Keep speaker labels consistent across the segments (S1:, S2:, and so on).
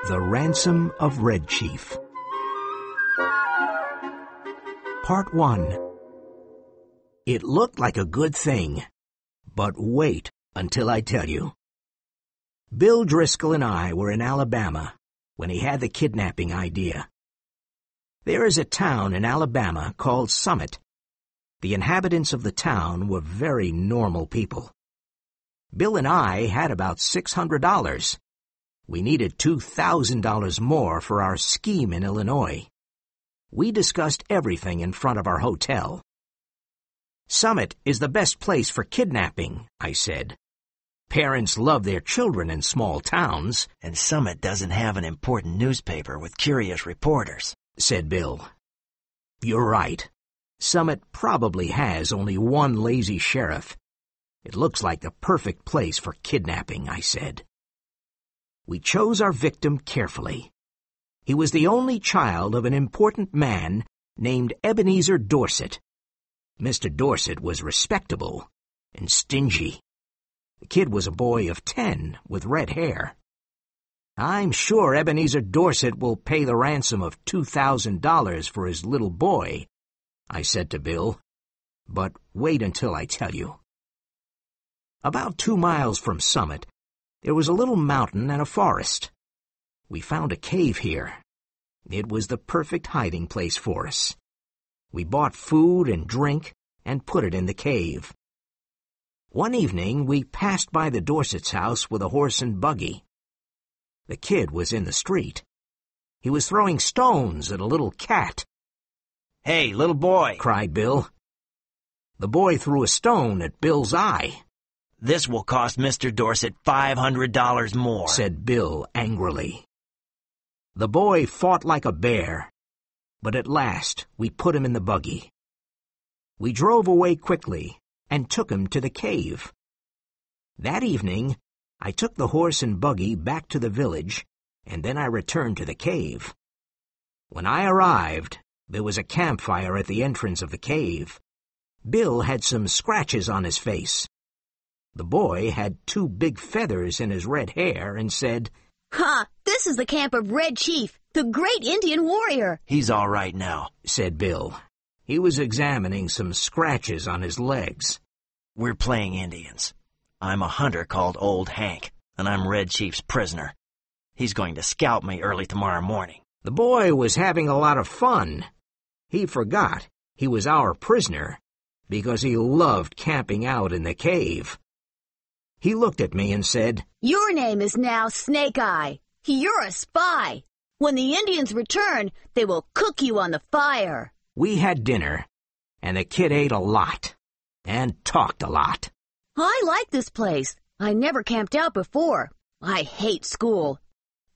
S1: The Ransom of Red Chief. Part 1. It looked like a good thing, but wait until I tell you. Bill Driscoll and I were in Alabama when he had the kidnapping idea. There is a town in Alabama called Summit. The inhabitants of the town were very normal people. Bill and I had about $600. We needed $2,000 more for our scheme in Illinois. We discussed everything in front of our hotel. Summit is the best place for kidnapping, I said. Parents love their children in small towns.
S2: And Summit doesn't have an important newspaper with curious reporters,
S1: said Bill. You're right. Summit probably has only one lazy sheriff. It looks like the perfect place for kidnapping, I said. We chose our victim carefully. He was the only child of an important man named Ebenezer Dorset. Mr. Dorset was respectable and stingy. The kid was a boy of 10 with red hair. I'm sure Ebenezer Dorset will pay the ransom of $2,000 for his little boy, I said to Bill, but wait until I tell you. About 2 miles from Summit, there was a little mountain and a forest. We found a cave here. It was the perfect hiding place for us. We bought food and drink and put it in the cave. One evening, we passed by the Dorset's house with a horse and buggy. The kid was in the street. He was throwing stones at a little cat.
S2: "Hey, little boy!"
S1: cried Bill. The boy threw a stone at Bill's eye.
S2: "This will cost Mr. Dorset $500 more,"
S1: said Bill angrily. The boy fought like a bear, but at last we put him in the buggy. We drove away quickly and took him to the cave. That evening, I took the horse and buggy back to the village, and then I returned to the cave. When I arrived, there was a campfire at the entrance of the cave. Bill had some scratches on his face. The boy had 2 big feathers in his red hair and said,
S3: "Ha! This is the camp of Red Chief, the great Indian warrior."
S2: "He's all right now,"
S1: said Bill. He was examining some scratches on his legs.
S2: "We're playing Indians. I'm a hunter called Old Hank, and I'm Red Chief's prisoner. He's going to scalp me early tomorrow morning."
S1: The boy was having a lot of fun. He forgot he was our prisoner because he loved camping out in the cave. He looked at me and said,
S3: "Your name is now Snake Eye. You're a spy. When the Indians return, they will cook you on the fire."
S1: We had dinner, and the kid ate a lot and talked a lot.
S3: "I like this place. I never camped out before. I hate school.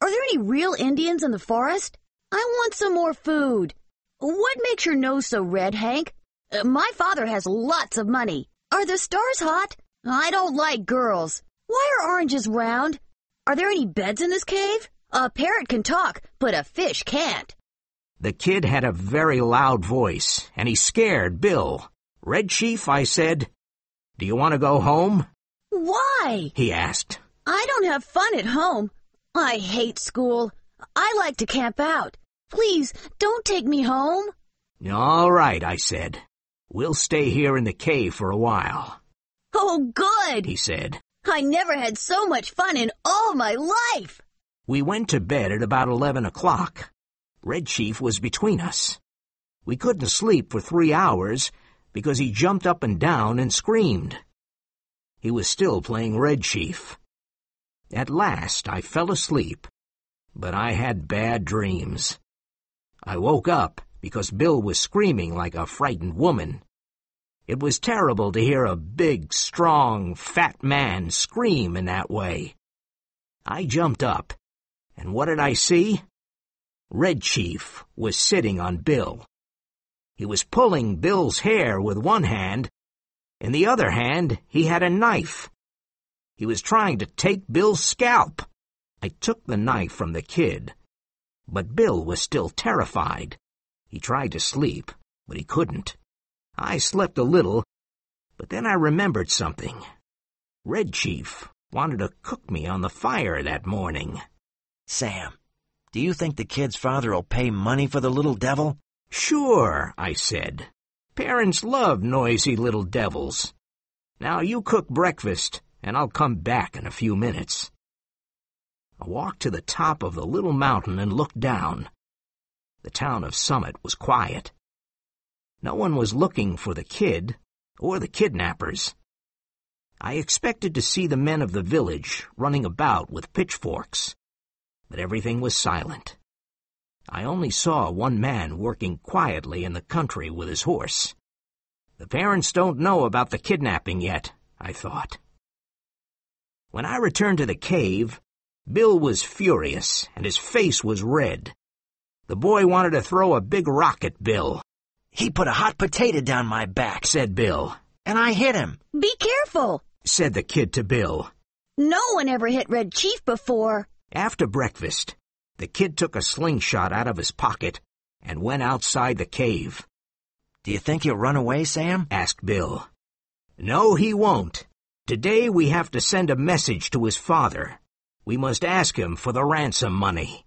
S3: Are there any real Indians in the forest? I want some more food. What makes your nose so red, Hank? My father has lots of money. Are the stars hot? I don't like girls. Why are oranges round? Are there any beds in this cave? A parrot can talk, but a fish can't."
S1: The kid had a very loud voice, and he scared Bill. "Red Chief," I said, "do you want to go home?"
S3: "Why?"
S1: he asked.
S3: "I don't have fun at home. I hate school. I like to camp out. Please, don't take me home."
S1: "All right," I said. "We'll stay here in the cave for a while."
S3: "Oh, good,"
S1: he said.
S3: "I never had so much fun in all my life."
S1: We went to bed at about 11 o'clock. Red Chief was between us. We couldn't sleep for 3 hours because he jumped up and down and screamed. He was still playing Red Chief. At last I fell asleep, but I had bad dreams. I woke up because Bill was screaming like a frightened woman. It was terrible to hear a big, strong, fat man scream in that way. I jumped up, and what did I see? Red Chief was sitting on Bill. He was pulling Bill's hair with one hand. In the other hand, he had a knife. He was trying to take Bill's scalp. I took the knife from the kid, but Bill was still terrified. He tried to sleep, but he couldn't. I slept a little, but then I remembered something. Red Chief wanted to cook me on the fire that morning.
S2: Sam, do you think the kid's father will pay money for the little devil?
S1: Sure, I said. Parents love noisy little devils. Now you cook breakfast, and I'll come back in a few minutes. I walked to the top of the little mountain and looked down. The town of Summit was quiet. No one was looking for the kid or the kidnappers. I expected to see the men of the village running about with pitchforks, but everything was silent. I only saw one man working quietly in the country with his horse. The parents don't know about the kidnapping yet, I thought. When I returned to the cave, Bill was furious and his face was red. The boy wanted to throw a big rock at Bill.
S2: He put a hot potato down my back,
S1: Said Bill.
S2: And I hit him.
S3: Be careful,
S1: Said the kid to Bill.
S3: No one ever hit Red Chief before.
S1: After breakfast, the kid took a slingshot out of his pocket and went outside the cave.
S2: Do you think he'll run away, Sam?
S1: Asked Bill. No, he won't. Today we have to send a message to his father. We must ask him for the ransom money.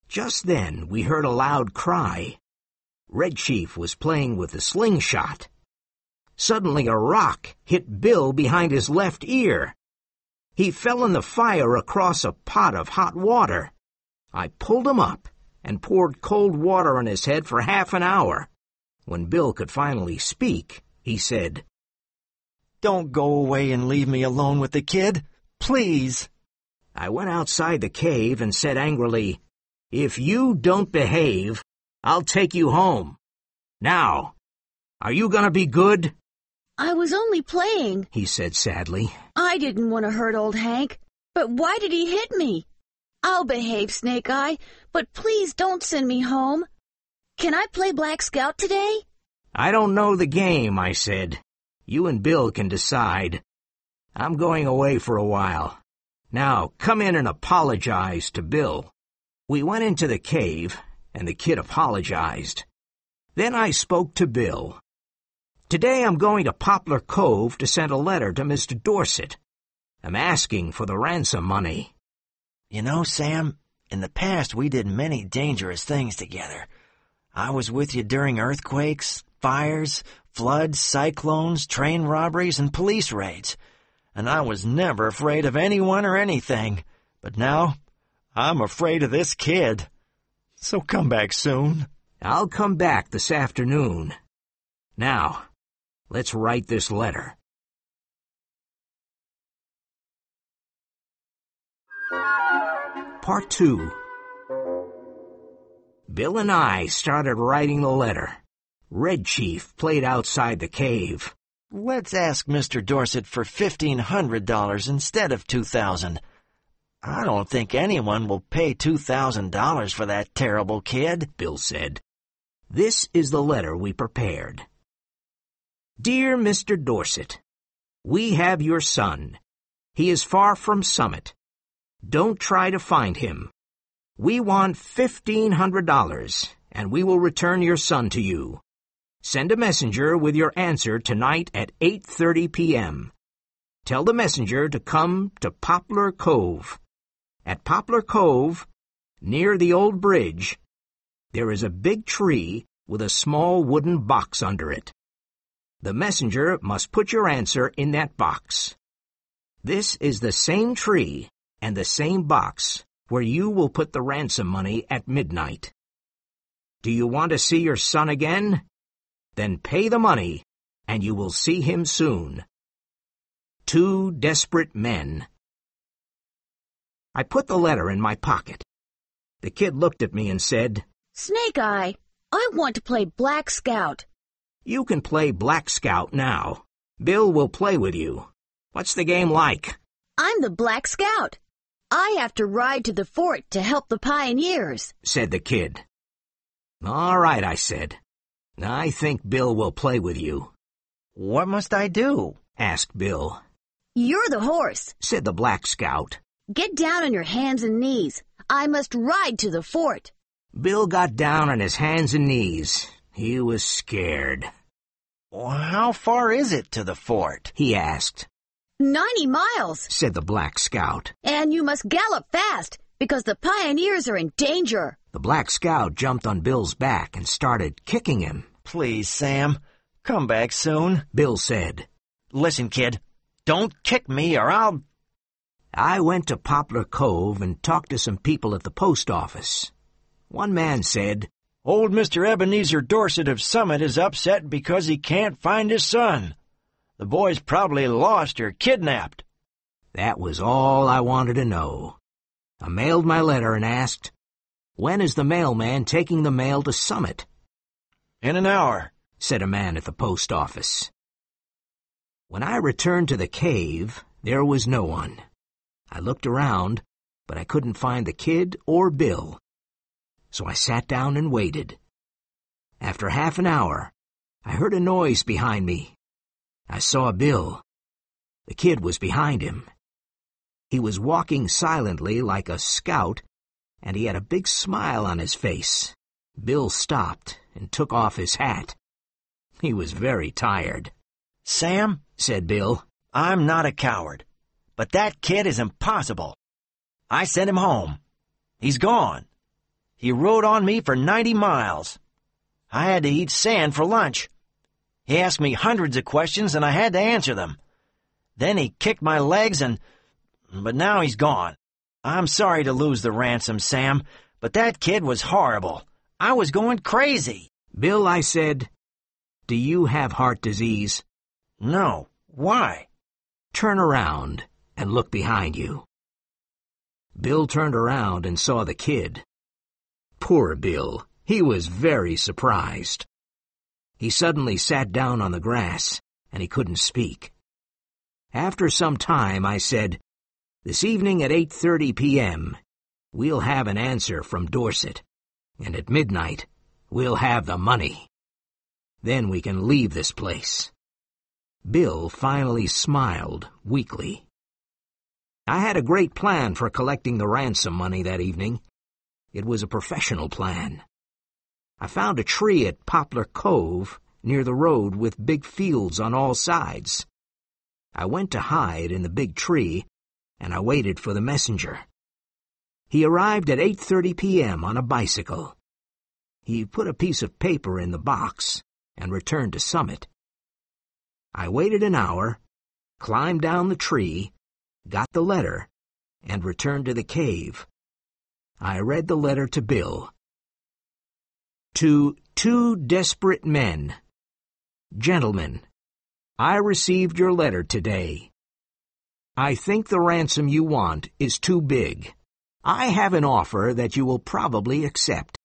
S1: Just then we heard a loud cry. Red Chief was playing with the slingshot. Suddenly a rock hit Bill behind his left ear. He fell in the fire across a pot of hot water. I pulled him up and poured cold water on his head for half an hour. When Bill could finally speak, he said,
S2: Don't go away and leave me alone with the kid, please.
S1: I went outside the cave and said angrily, If you don't behave, I'll take you home. Now, are you going to be good?
S3: I was only playing,
S1: He said sadly.
S3: I didn't want to hurt old Hank. But why did he hit me? I'll behave, Snake Eye, but please don't send me home. Can I play Black Scout today?
S1: I don't know the game, I said. You and Bill can decide. I'm going away for a while. Now, come in and apologize to Bill. We went into the cave, and the kid apologized. Then I spoke to Bill. Today I'm going to Poplar Cove to send a letter to Mr. Dorset. I'm asking for the ransom money.
S2: You know, Sam, in the past we did many dangerous things together. I was with you during earthquakes, fires, floods, cyclones, train robberies, and police raids. And I was never afraid of anyone or anything. But now, I'm afraid of this kid. So come back soon.
S1: I'll come back this afternoon. Now, let's write this letter. Part 2. Bill and I started writing the letter. Red Chief played outside the cave.
S2: Let's ask Mr. Dorset for $1,500 instead of $2,000. I don't think anyone will pay $2,000 for that terrible kid,
S1: Bill said. This is the letter we prepared. Dear Mr. Dorset, we have your son. He is far from Summit. Don't try to find him. We want $1,500, and we will return your son to you. Send a messenger with your answer tonight at 8:30 p.m. Tell the messenger to come to Poplar Cove. At Poplar Cove, near the old bridge, there is a big tree with a small wooden box under it. The messenger must put your answer in that box. This is the same tree and the same box where you will put the ransom money at midnight. Do you want to see your son again? Then pay the money, and you will see him soon. 2 desperate men. I put the letter in my pocket. The kid looked at me and said,
S3: Snake Eye, I want to play Black Scout.
S1: You can play Black Scout now. Bill will play with you. What's the game like?
S3: I'm the Black Scout. I have to ride to the fort to help the pioneers,
S1: said the kid. All right, I said. I think Bill will play with you.
S2: What must I do?
S1: Asked Bill.
S3: You're the horse,
S1: said the Black Scout.
S3: Get down on your hands and knees. I must ride to the fort.
S1: Bill got down on his hands and knees. He was scared.
S2: How far is it to the fort?
S1: He asked.
S3: 90 miles,
S1: said the Black Scout.
S3: and you must gallop fast because the pioneers are in danger.
S1: The Black Scout jumped on Bill's back and started kicking him.
S2: Please, Sam, come back soon.
S1: Bill said.
S2: Listen, kid, don't kick me or I'll...
S1: I went to Poplar Cove and talked to some people at the post office. One man said,
S2: Old Mr. Ebenezer Dorset of Summit is upset because he can't find his son. The boy's probably lost or kidnapped.
S1: That was all I wanted to know. I mailed my letter and asked, when is the mailman taking the mail to Summit?
S2: In an hour,
S1: said a man at the post office. When I returned to the cave, there was no one. I looked around, but I couldn't find the kid or Bill. So I sat down and waited. After half an hour, I heard a noise behind me. I saw Bill. The kid was behind him. He was walking silently like a scout, and he had a big smile on his face. Bill stopped and took off his hat. He was very tired.
S2: Sam,
S1: said Bill,
S2: I'm not a coward, but that kid is impossible. I sent him home. He's gone. He rode on me for 90 miles. I had to eat sand for lunch. He asked me hundreds of questions and I had to answer them. Then he kicked my legs but now he's gone. I'm sorry to lose the ransom, Sam, but that kid was horrible. I was going crazy.
S1: Bill, I said, do you have heart disease?
S2: No. Why?
S1: Turn around and look behind you. Bill turned around and saw the kid. Poor Bill. He was very surprised. He suddenly sat down on the grass, and he couldn't speak. After some time, I said, this evening at 8:30 p.m., we'll have an answer from Dorset, and at midnight, we'll have the money. Then we can leave this place. Bill finally smiled weakly. I had a great plan for collecting the ransom money that evening. It was a professional plan. I found a tree at Poplar Cove near the road with big fields on all sides. I went to hide in the big tree, and I waited for the messenger. He arrived at 8:30 p.m. on a bicycle. He put a piece of paper in the box and returned to Summit. I waited an hour, climbed down the tree, got the letter, and returned to the cave. I read the letter to Bill. To 2 desperate men. Gentlemen, I received your letter today. I think the ransom you want is too big. I have an offer that you will probably accept.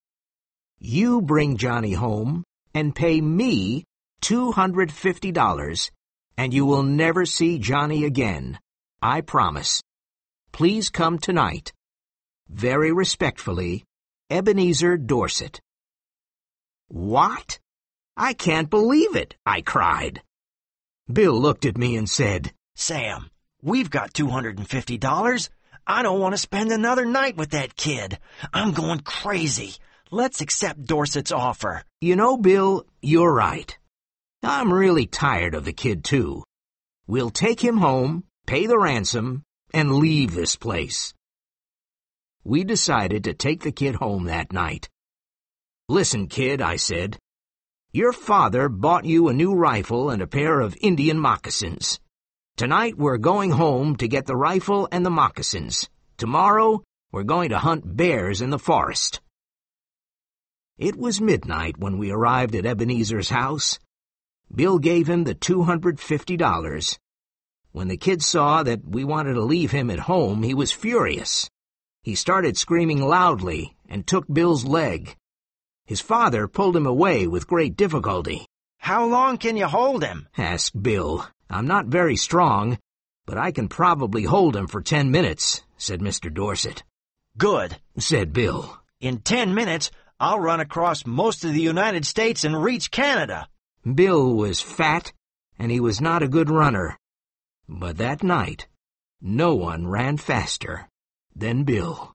S1: You bring Johnny home and pay me $250, and you will never see Johnny again. I promise. Please come tonight. Very respectfully, Ebenezer Dorset. What? I can't believe it, I cried. Bill looked at me and said,
S2: Sam, we've got $250. I don't want to spend another night with that kid. I'm going crazy. Let's accept Dorset's offer.
S1: You know, Bill, you're right. I'm really tired of the kid, too. We'll take him home, pay the ransom, and leave this place. We decided to take the kid home that night. Listen, kid, I said. Your father bought you a new rifle and a pair of Indian moccasins. Tonight we're going home to get the rifle and the moccasins. Tomorrow we're going to hunt bears in the forest. It was midnight when we arrived at Ebenezer's house. Bill gave him the $250. When the kid saw that we wanted to leave him at home, he was furious. He started screaming loudly and took Bill's leg. His father pulled him away with great difficulty.
S2: How long can you hold him?
S1: Asked Bill. I'm not very strong, but I can probably hold him for 10 minutes, said Mr. Dorset.
S2: Good,
S1: said Bill.
S2: In 10 minutes, I'll run across most of the United States and reach Canada.
S1: Bill was fat, and he was not a good runner. But that night, no one ran faster than Bill.